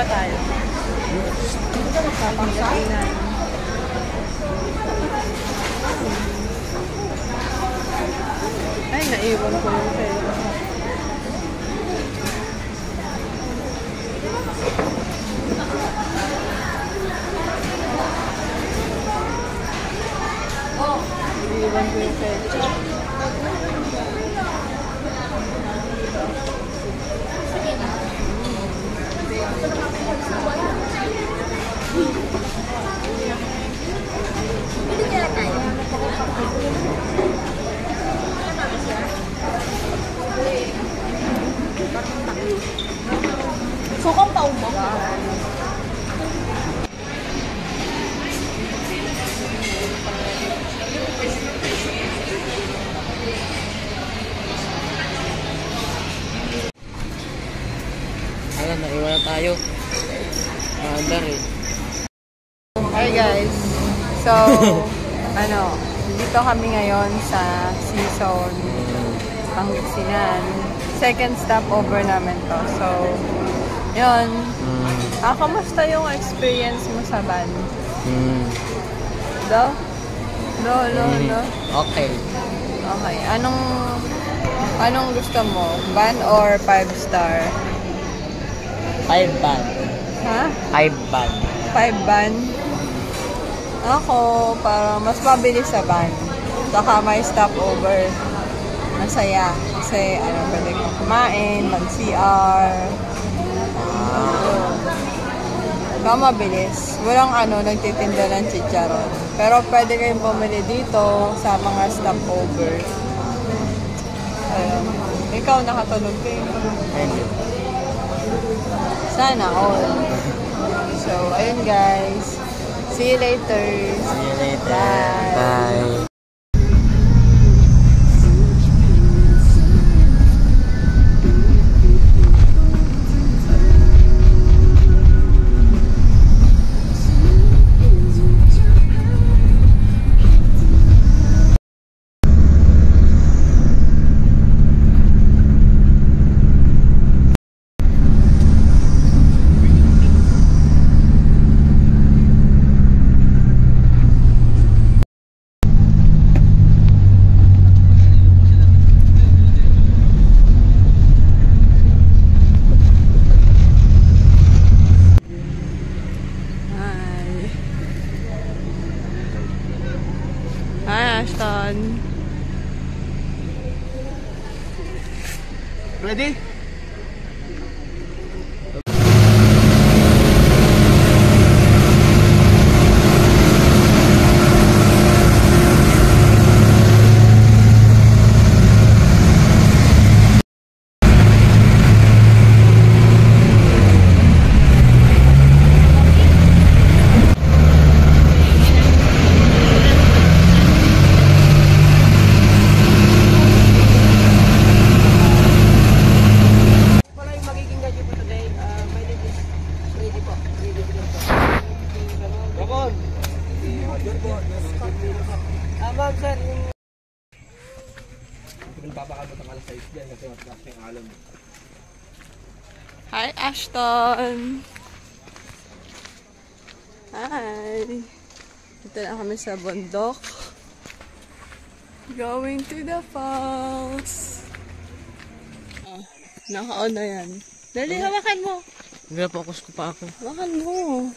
ba tayo? Pangasinan. Ay, naiwan ko yung pera. Naiwan ko yung pera. Sukong paubo. Alam, naiwan na tayo. Maandar eh. Hi guys. So, dito kami ngayon sa Season Pangasinan. Second stopover namin to. So, yun. Kamusta yung experience mo sa van? No? No. Okay. Okay. Anong gusto mo? Van or 5-star? 5 ban. Ha? 5 ban. 5 van? Ako, parang mas mabilis sa van. Saka may stopover. Masaya. Kasi, pwede kong kumain, mag-CR. Mabilis. Walang nagtitinda ng chicharon. Pero pwede kayong bumili dito sa mga stopover. Ikaw nakatulog din. Sana all. So, ayun guys. See you later. See you later. Bye. Bye. Hi, Ashton. Ready? Ma'am, sir, yung papakabot ang alas 6 dyan kasi matakas na yung alam. Hi, Ashton. Hi. Dito na kami sa bundok. Going to the falls. Naka-on na yan. Dali, hawakan mo. Nagpa-focus ko pa ako. Hawakan mo.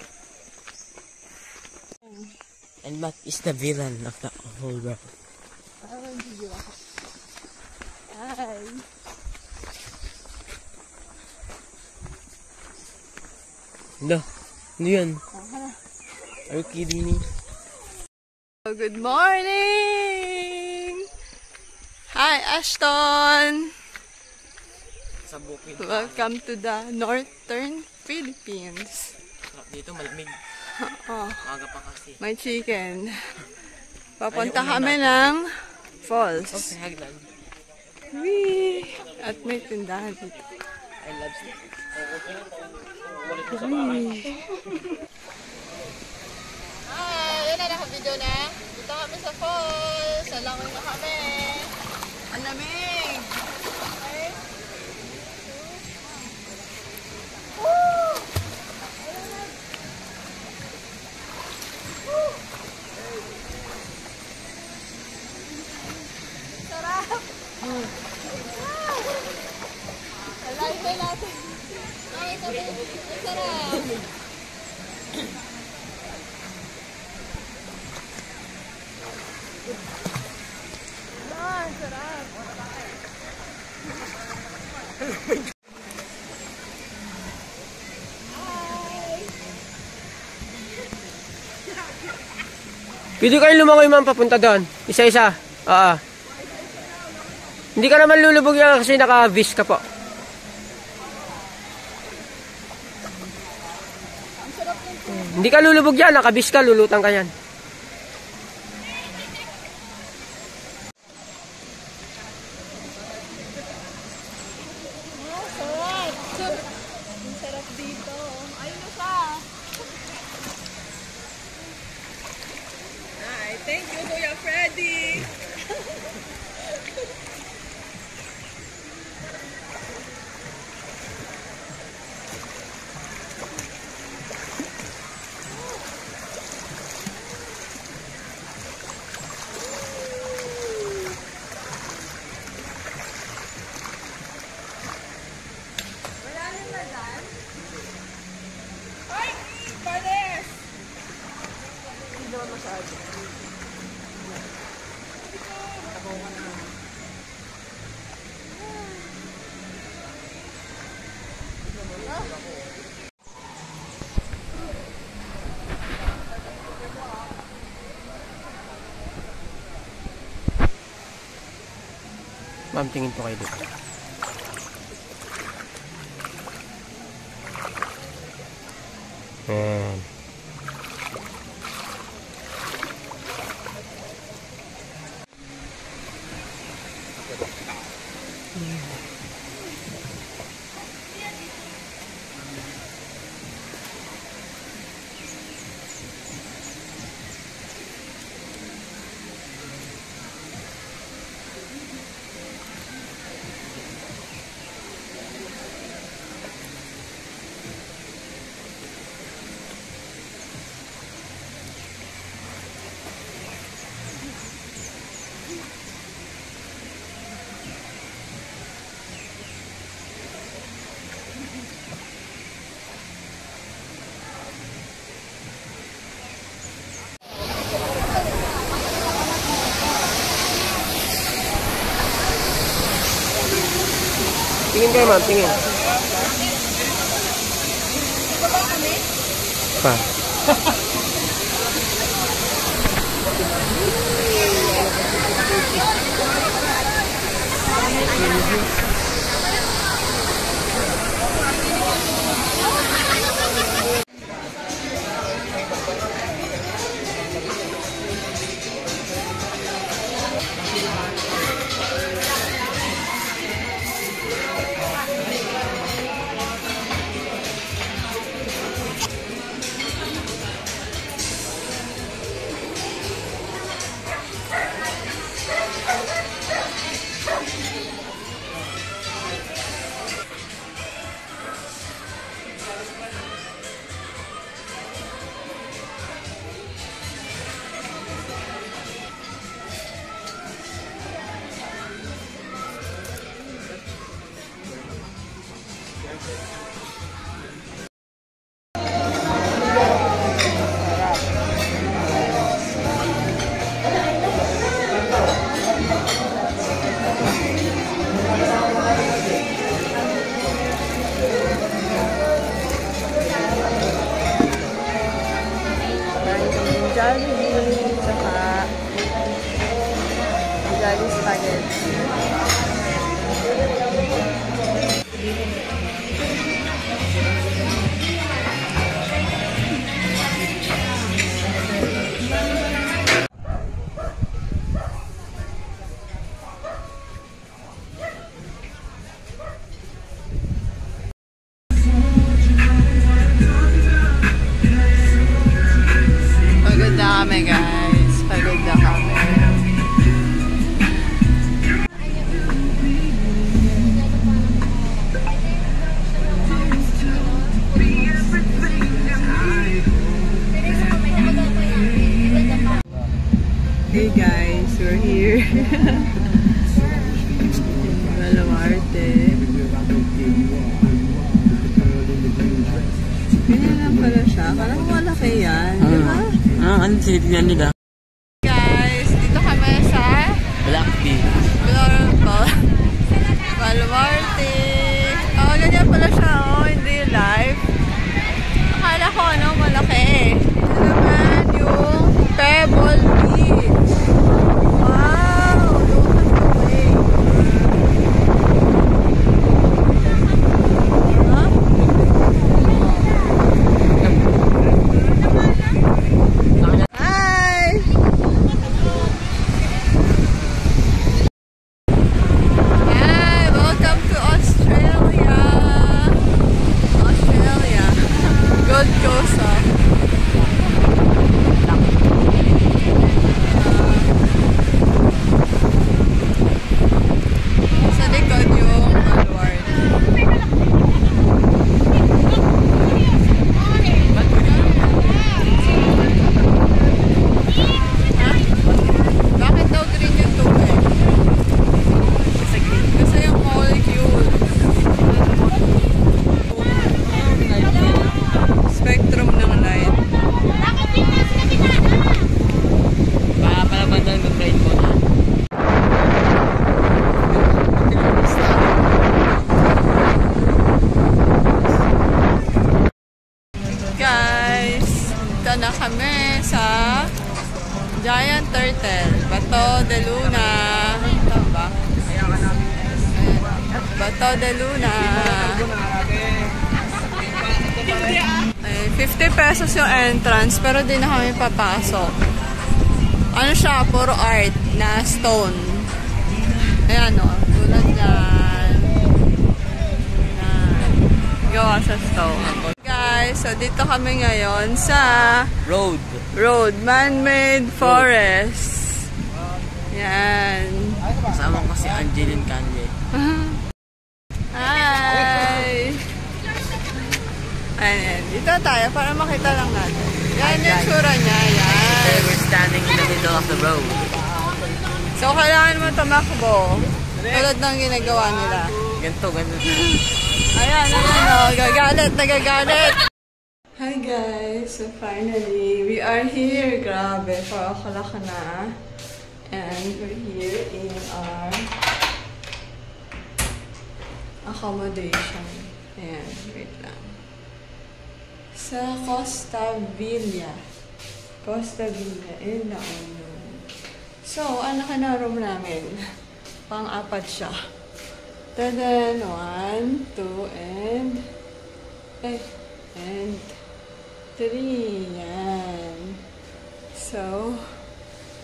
And what is the villain of the whole world? Hi. No. Ano yun? Are you kidding me? Good morning! Hi, Ashton! Sa bukid. Welcome to the Northern Philippines. Dito malamig. Oh, Maga pa kasi. may chicken. Papunta kami ng falls. Okay, hagdan. Whee! At may tindahan dito. I love snakes. Yun na, naka-video na. Dito kami sa falls. Salangoy na kami. Ang lamig! Okay. Woo! Pwede kayo lumangoy ma'am papunta doon. Isa-isa. Oo. Hindi ka naman lulubog yan kasi naka-vis ka po. Hindi ka lulubog yan. Naka-vis ka. Lulutang ka yan. Ang sarap dito. Ayun na siya. Ay, thank you, Kuya Freddy. Ay, Pares! Hindi naman masyado. Ma'am, tingin po kayo dito. Ayan. Tingin kayo ma'am, tingin. Pa. Jollibee, saka Jollibee Spaghetti. Pagod na kami guys. Pagod na kami. Hey guys, we're here. Baluarte. Ganyan lang pala siya. Akala ko malaki yan. Di ba? Ano city yan nila? Guys, dito kami sa Blackpink. Baluarte. Oh, ganyan pala siya. Oh, hindi live. Akala ko ano, malaki. Ito naman yung Pebble de Luna. Tama ba? Bato de Luna. Ay, 50 pesos yung entrance, pero di na kami papasok. Ano siya? Puro art na stone. Ayan o, tulad yan. Gawa sa stone. Guys, so dito kami ngayon sa road, man-made forest. Yan. Kasama ko si Angeline Kanye. Hi! Ayan, dito tayo para makita lang natin. Yan yung tsura niya, yan. We're standing in the middle of the road. So, kailangan mo tumakbo. Tulad ng ginagawa nila. Ganito. Ayan, nagagalit. Hi guys! So finally, we are here. Grabe, 4 o'clock na. And we're here in our accommodation. Ayan, wait lang. Sa Costa Villa in La Union. So, ano ka na room namin? Pang-apat siya. Then, 1, 2, and 3. Yan. So,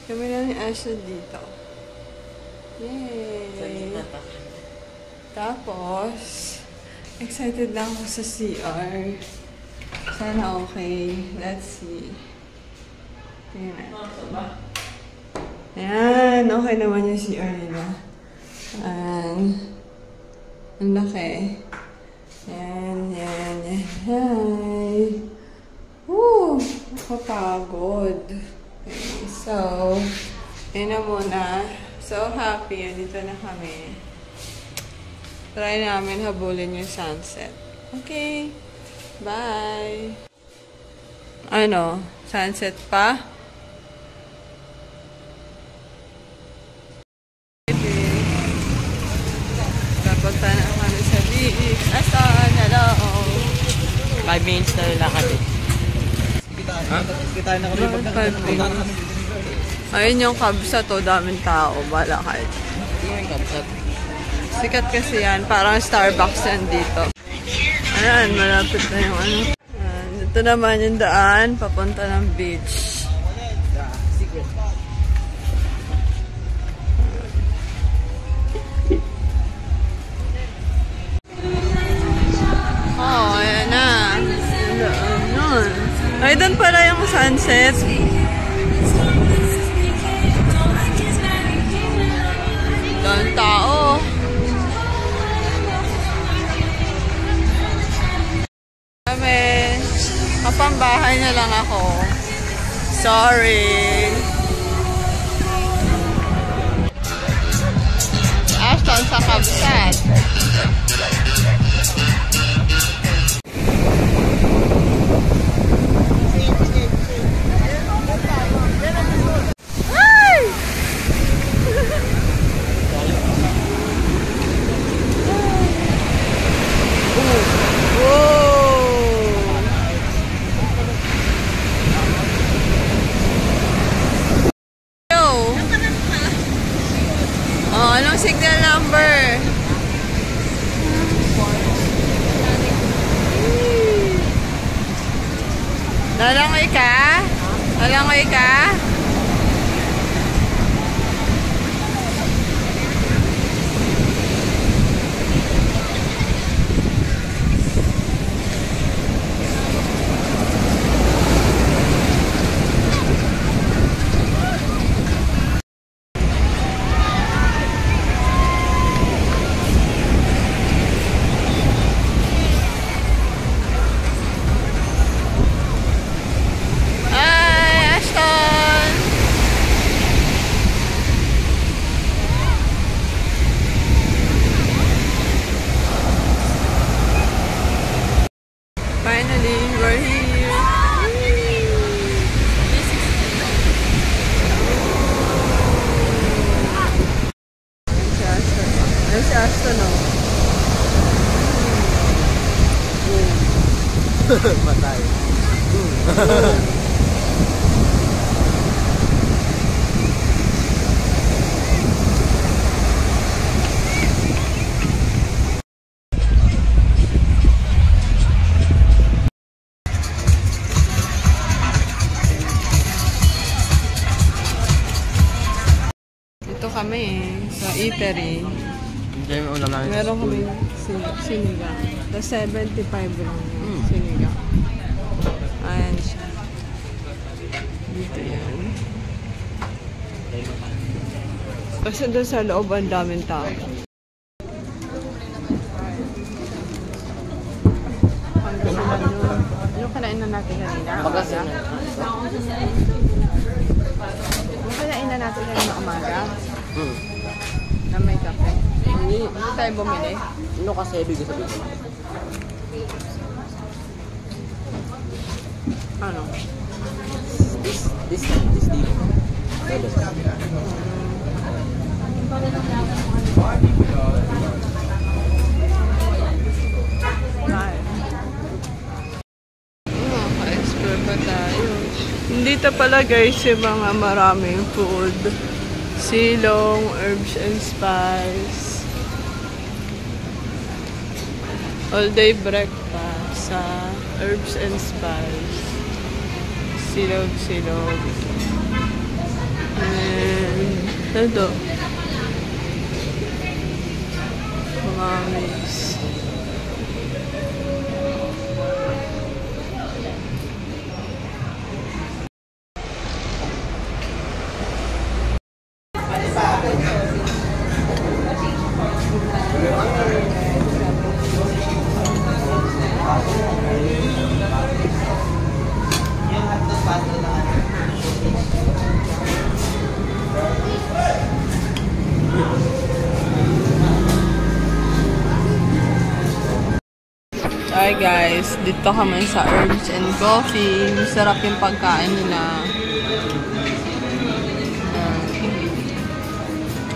kami na ni Asha dito. Yay! Tapos, excited lang ako sa CR. Sana okay. Let's see. Tingnan natin. Ayan, okay naman yung CR nila. Ang laki. Yan. Hi! Woo! Nakapagod. Okay, so, yun na muna. So happy. Dito na kami. Try namin habulin yung sunset. Okay. Bye! Ano? Sunset pa? Punta na kami sa beach. Asan? Hello. 5 minutes na lalakad eh. Kita na kami pagkakita. Ayun yung kabsat o daming tao. Bala kahit. Sikat kasi yan. Parang Starbucks yan dito. Ayan, malapit na yung ano. Ito naman yung daan. Papunta ng beach. Oh, ayan na. Ay, doon pala yung sunset. Doon tao. Kami, kapambahay na lang ako. Sorry. Ashton sa kabsat. Anong signal number? Lalangoy ka? Lalangoy ka? Finally, we're here. Ayan si Ashton, oh. Matay. eatery. Hindi mo ulam namin. Meron kami sinigang. Tapos 75 lang yung sinigang. Ayan siya. Dito yan. Kasi doon sa loob ang daming tao. Ano kinain na natin kanina? Pagkasin. Ano kinain na natin kanina umaga? Hmm. Na may kape. Hindi tayo bumili. Ano kasi ibig sabihin? Ano? This deal. Maka-explore pa tayo. Dito pala guys yung mga maraming food. Silong, herbs and spice. All day breakfast sa herbs and spice. Silog. And ito. Mga maize. Hi guys, dito kami sa Herbs and Coffee. Masarap yung pagkain nila.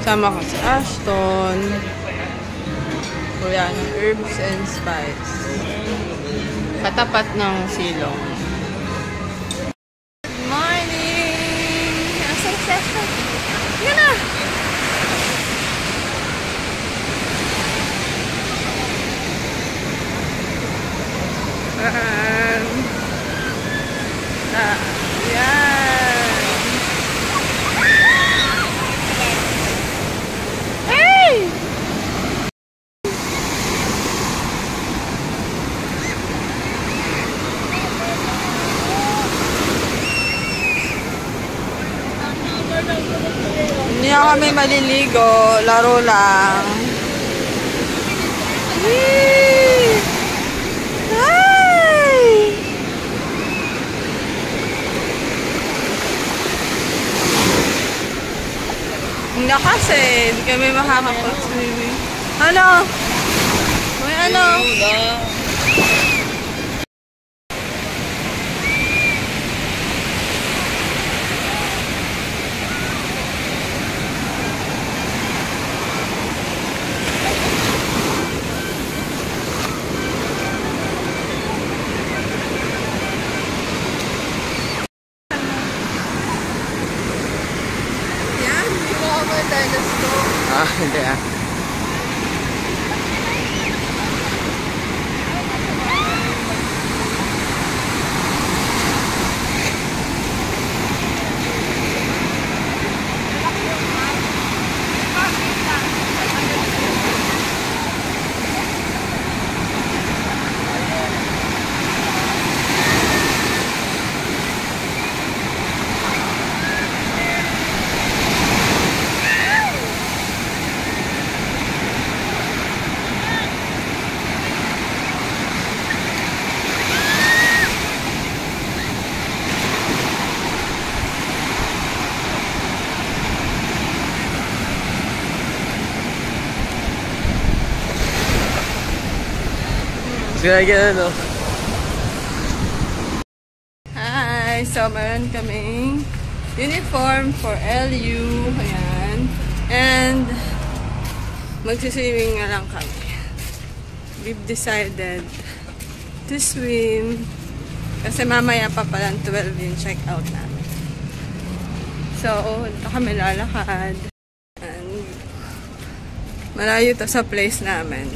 Sama ko si Ashton. Kuya ng Herbs and Spice. Katapat ng silong. Good morning! Nasa session. Yan na! Yan. Hey! Hindi na kami maliligo, laro lang. Yee! Hi! Hindi kasi, hindi kami makakapag-swimming. Ano? May ano? Yan, hindi mo ako mag-dinosaur. Hindi Kaya no? Hi! So, meron kaming uniform for LU. Ayan. And, magsiswimming na lang kami. We've decided to swim. Kasi mamaya pa palang 12 yung check-out namin. So, dito kami lalakad. And, malayo to sa place namin.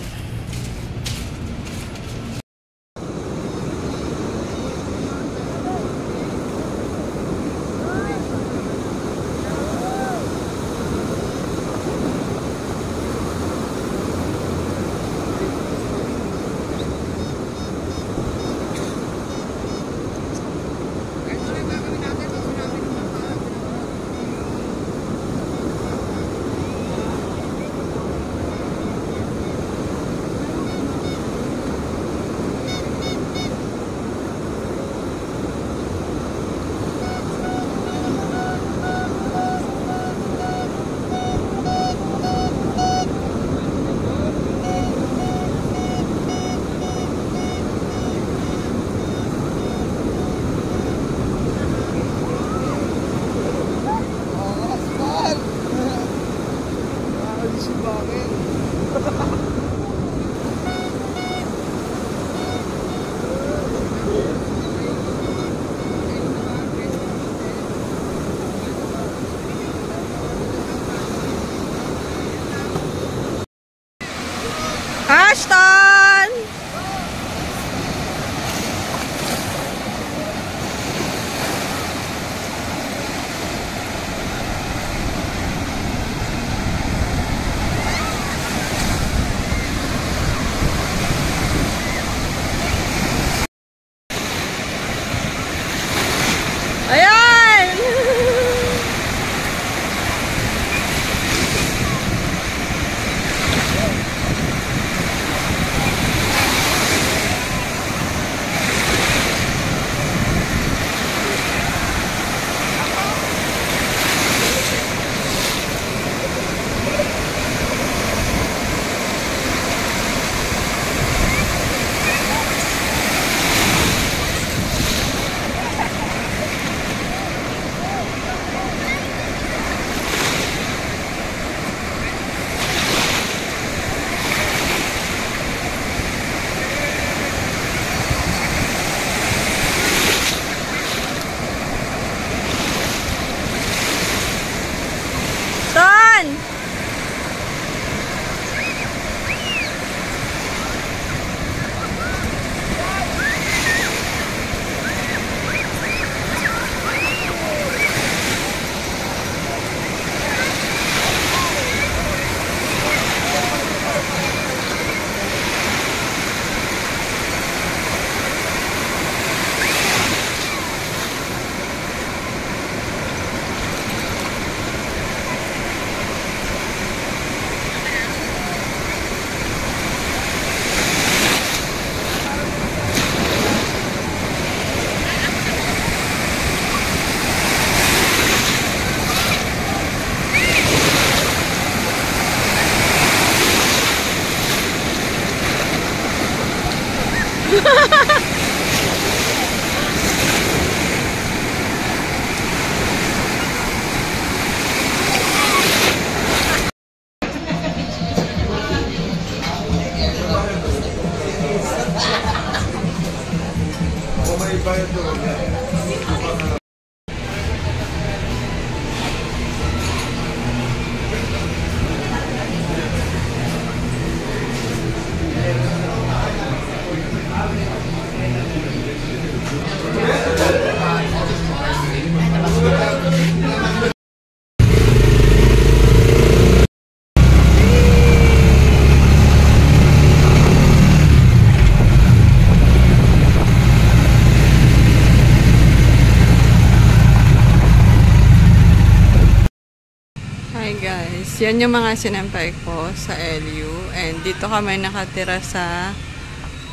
Hi guys, yan yung mga sinampay ko sa LU and dito kami nakatira sa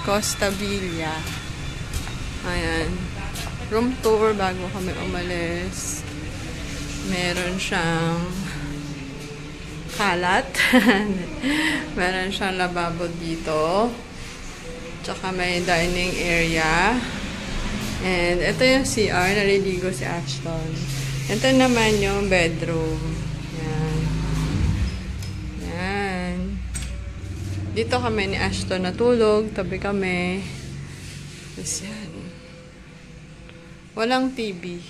Costa Villa. Ayan, room tour bago kami umalis. Meron siyang kalat. Meron siyang lababo dito. Tsaka may dining area. And ito yung CR, naliligo si Ashton. Ito naman yung bedroom. Dito kami ni Ashton natulog, tabi kami. Tapos yan. Walang TV.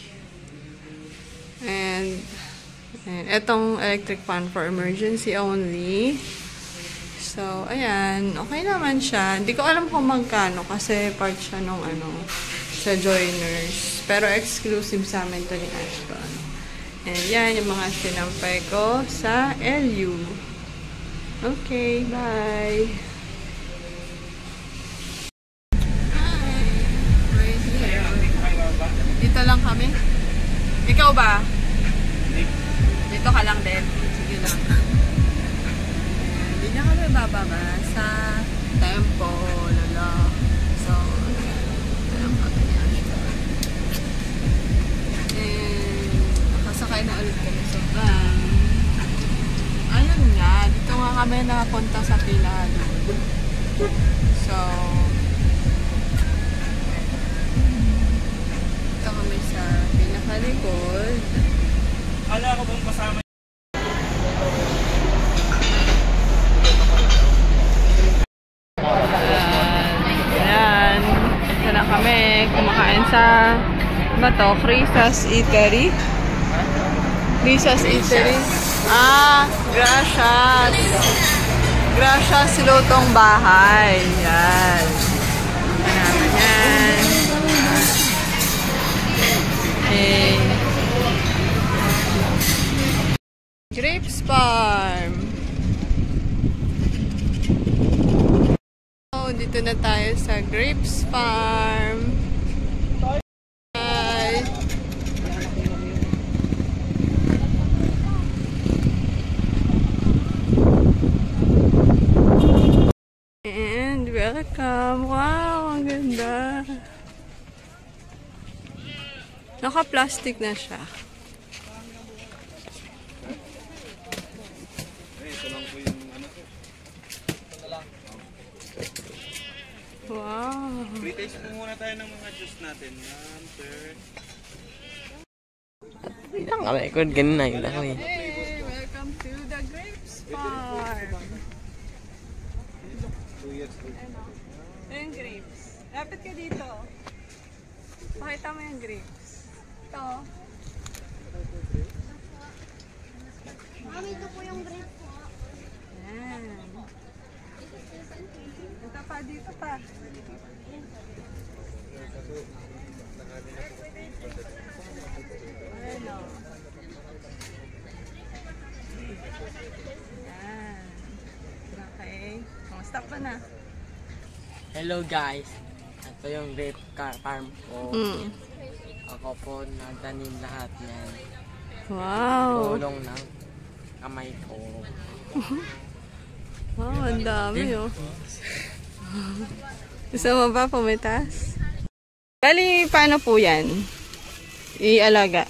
And etong electric fan for emergency only. So, ayan. Okay naman siya. Hindi ko alam kung magkano kasi part siya nung sa joiners. Pero exclusive sa amin to ni Ashton. And yan yung mga sinampay ko sa LU. Okay, bye. Dito lang kami. Ikaw ba? Dito ka lang din. Sige lang. Hindi na kami bababa sa tempo. Lala. So, ito lang kami. And, nakasakay na ulit kami sa van. Ayun nga, dito nga kami nakapunta sa Pilado. So, dito kami sa pinakalikod. Ala ko bang kasama? Ayan, ito na kami kumakain sa Chris's Eatery. Chris's Eatery. Gracias. Gracias lutong bahay. Yan. Yan. Grapes Farm. So, dito na tayo sa Grapes Farm. Bye. And welcome. Wow, ang ganda. Naka-plastic na siya. Wow. Pre-taste po muna tayo ng mga juice natin. Ilang kami, kung ganun na yun ako eh. Hey, welcome to the Grapes Farm. Ito yung grapes. Lapit ka dito. Pakita mo yung grapes. Ito. Mami, ito po yung grapes po. Yan. Ito pa, dito pa. Ayan o. Yan. Okay. Stop ka na. Hello guys, ito yung grape farm ko. Ako po nagtanim lahat yan. Wow. Tulong ng kamay ko. Wow, ang dami oh. Gusto mo ba pumitas? Bali, paano po yan? Ialaga?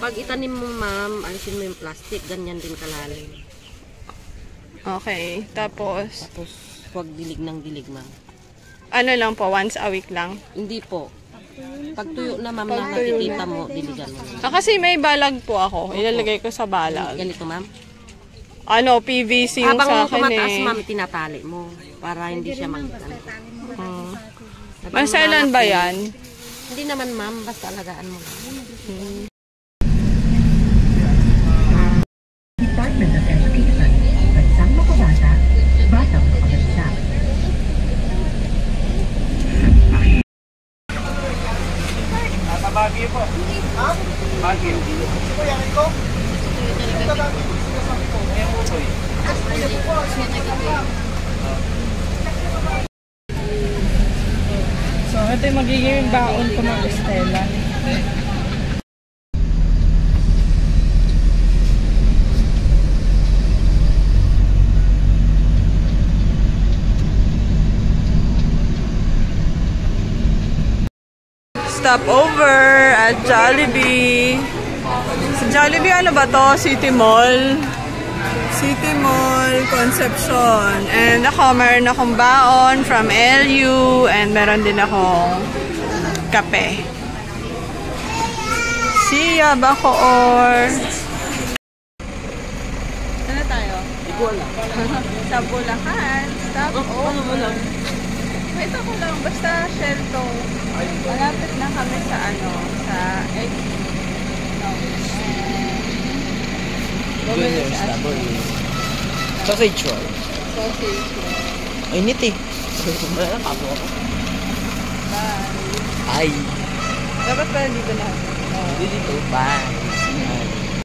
Pag itanim mo, ma'am, alisin mo yung plastic, ganyan din kalalim. Okay, tapos Tapos, huwag dilig ng dilig, ma'am. ano lang po, once a week lang? Hindi po. Pag tuyo na, ma'am, na nakikita mo, diligan mo. Kasi may balag po ako. Ilalagay ko sa balag. Ganito, ma'am. Ano, PVC yung sa Habang akin tumataas, eh. ma'am, tinatali mo para hindi siya mag... Maselan ba yan? Hindi naman ma'am, basta alagaan mo lang. Department of Education, Bansang Makabata, Batang Makabansa. Nasa Baguio po. Ha? Baguio. So, ito yung magiging baon ko ng Estela. Stop over at Jollibee. Sa Jollibee, ano ba to? City Mall. City Mall, Concepcion. And ako, meron akong baon from LU and meron din akong kape. See ya, Bacoor! Ano tayo? Sa Bulacan. Stop over. Wait ako lang, basta Shelto. Malapit na kami sa sa Sausage roll. Sausage. Ay, init eh. Wala na, kapo ako. Bye. Ay. Dapat pala dito na. Dito, bye.